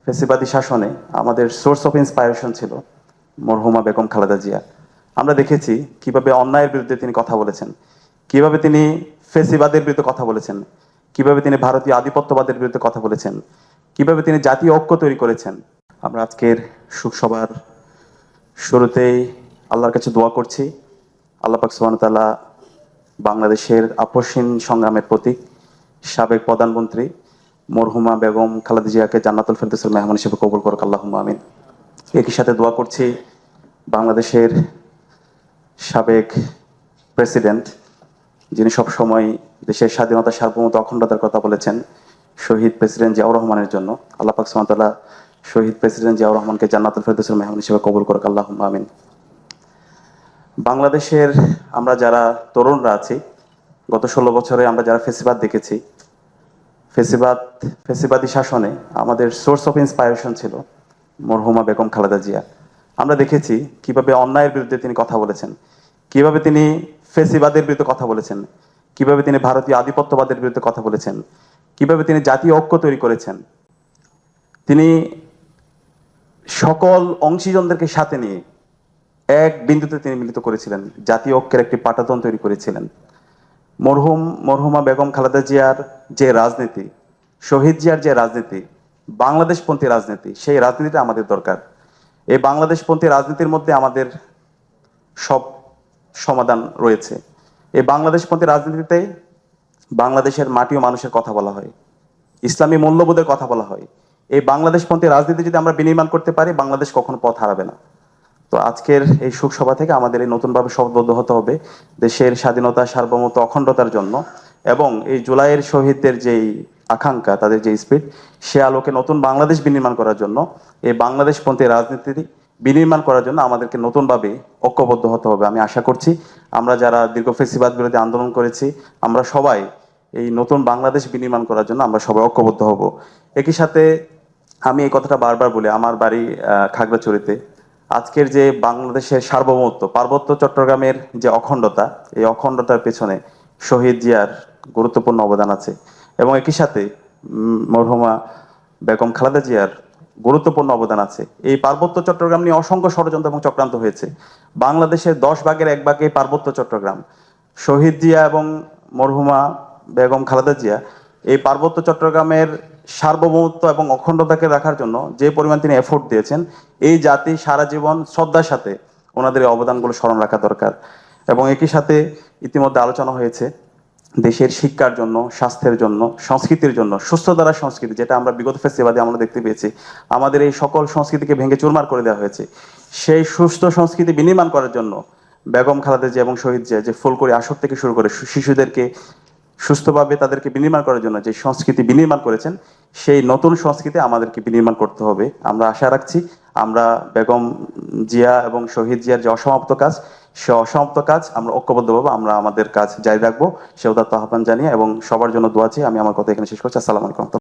ফ্যাসিবাদী শাসনে আমাদের সোর্স অফ ইন্সপায়ারেশন ছিল মরহুমা বেগম খালেদা জিয়া। আমরা দেখেছি কিভাবে অন্যায়ের বিরুদ্ধে তিনি কথা বলেছেন, কিভাবে তিনি ফ্যাসিবাদের বিরুদ্ধে কথা বলেছেন, কিভাবে তিনি ভারতীয় আধিপত্যবাদের বিরুদ্ধে কথা বলেছেন, কিভাবে তিনি জাতীয় ঐক্য তৈরি করেছেন। আমরা আজকের শোকসভার শুরুতেই আল্লাহর কাছে দোয়া করছি, আল্লাহ পাক সুবহানাহু ওয়া তাআলা বাংলাদেশের আপসহীন সংগ্রামের প্রতীক সাবেক প্রধানমন্ত্রী মরহুমা বেগম খালেদা জিয়াকে জান্নাতুল ফেরদৌসের মেহমান হিসেবে কবুল করুক, আল্লাহুম্মা আমিন। একই সাথে দোয়া করছি বাংলাদেশের সাবেক প্রেসিডেন্ট, যিনি সবসময় দেশের স্বাধীনতা, সার্বভৌমত্ব, অখণ্ডতার কথা বলেছেন, শহীদ প্রেসিডেন্ট জিয়াউর রহমানের জন্য আল্লাহ পাক সুবহানাহু ওয়া তাআলা শহীদ প্রেসিডেন্ট জিয়াউর রহমানকে জান্নাতুল ফেরদৌসের মেহমান হিসেবে কবুল করুক, আল্লাহুম্মা আমিন। বাংলাদেশের আমরা যারা তরুণরা আছি, গত 16 বছরে আমরা যারা ফেসিবাদ দেখেছি, ফেসিবাদী শাসনে আমাদের সোর্স অফ ইন্সপায়ারেশন ছিল মরহুমা বেগম খালেদা জিয়া। আমরা দেখেছি কিভাবে অন্যায়ের বিরুদ্ধে তিনি কথা বলেছেন, কিভাবে তিনি ফেসিবাদের বিরুদ্ধে কথা বলেছেন, কিভাবে তিনি ভারতীয় আধিপত্যবাদের বিরুদ্ধে কথা বলেছেন, কিভাবে তিনি জাতীয় ঐক্য তৈরি করেছেন। তিনি সকল অংশীজনদেরকে সাথে নিয়ে এক বিন্দুতে তিনি মিলিত করেছিলেন, জাতীয় ঐক্যের একটি পাটাতন তৈরি করেছিলেন। মরহুমা বেগম খালেদা জিয়ার যে রাজনীতি, শহীদ জিয়ার যে রাজনীতি, বাংলাদেশপন্থী রাজনীতি, সেই রাজনীতিটা আমাদের দরকার। এই বাংলাদেশপন্থী রাজনীতির মধ্যে আমাদের সব সমাধান রয়েছে। এই বাংলাদেশপন্থী রাজনীতিতে বাংলাদেশের মাটি ও মানুষের কথা বলা হয়, ইসলামী মূল্যবোধের কথা বলা হয়। এই বাংলাদেশপন্থী রাজনীতি যদি আমরা বিনির্মাণ করতে পারি, বাংলাদেশ কখনো পথ হারাবে না। তো আজকের এই শোকসভা থেকে আমাদের এই নতুনভাবে শপথবদ্ধ হতে হবে দেশের স্বাধীনতা, সার্বভৌমত্ব, অখণ্ডতার জন্য, এবং এই জুলাইয়ের শহীদদের যেই আকাঙ্ক্ষা, তাদের যে স্পিরিট, সে আলোকে নতুন বাংলাদেশ বিনির্মাণ করার জন্য, এই বাংলাদেশপন্থী রাজনীতি বিনির্মাণ করার জন্য আমাদেরকে নতুনভাবে ঐক্যবদ্ধ হতে হবে। আমি আশা করছি আমরা যারা দীর্ঘ ফেসিবাদ বিরোধী আন্দোলন করেছি, আমরা সবাই এই নতুন বাংলাদেশ বিনির্মাণ করার জন্য আমরা সবাই ঐক্যবদ্ধ হব। একই সাথে আমি এই কথাটা বারবার বলি, আমার বাড়ি খাগড়াছড়িতে। আজকের যে বাংলাদেশের সার্বভৌমত্ব, পার্বত্য চট্টগ্রামের যে অখণ্ডতা, এই অখণ্ডতার পেছনে শহীদ জিয়ার গুরুত্বপূর্ণ অবদান আছে, এবং একই সাথে মরহুমা বেগম খালেদা জিয়ার গুরুত্বপূর্ণ অবদান আছে। এই পার্বত্য চট্টগ্রাম নিয়ে অসংখ্য ষড়যন্ত্র এবং চক্রান্ত হয়েছে। বাংলাদেশের 10 ভাগের 1 ভাগ এই পার্বত্য চট্টগ্রাম। শহীদ জিয়া এবং মরহুমা বেগম খালেদা জিয়া এই পার্বত্য চট্টগ্রামের সার্বভৌমত্ব এবং অখণ্ডতাকে রাখার জন্য যে পরিমাণ তিনি এফোর্ট দিয়েছেন, এই জাতি সারা জীবন শ্রদ্ধার সাথে ওনাদের এই অবদানগুলো স্মরণ রাখা দরকার। এবং একই সাথে ইতিমধ্যে আলোচনা হয়েছে দেশের শিক্ষার জন্য, স্বাস্থ্যের জন্য, সংস্কৃতির জন্য, সুস্থ ধারা সংস্কৃতি, যেটা আমরা বিগত ফেস্টিভালে আমরা দেখতে পেয়েছি, আমাদের এই সকল সংস্কৃতিকে ভেঙে চুরমার করে দেওয়া হয়েছে। সেই সুস্থ সংস্কৃতি বিনির্মাণ করার জন্য বেগম খালেদা জিয়া এবং শহীদ জিয়া যে ফুলকড়ি আসর থেকে শুরু করে শিশুদেরকে সুস্থভাবে তাদেরকে বিনির্মাণ করার জন্য যে সংস্কৃতি বিনির্মাণ করেছেন, সেই নতুন সংস্কৃতি আমাদেরকে বিনির্মাণ করতে হবে। আমরা আশা রাখছি আমরা বেগম জিয়া এবং শহীদ জিয়ার যে অসমাপ্ত কাজ, সে অসমাপ্ত কাজ আমরা ঐক্যবদ্ধভাবে আমরা আমাদের কাজ জারি রাখবো, সে উদাত্ত আহ্বান জানিয়ে এবং সবার জন্য দোয়া চেয়ে আমি আমার কথা এখানে শেষ করছি। আসসালামু আলাইকুম।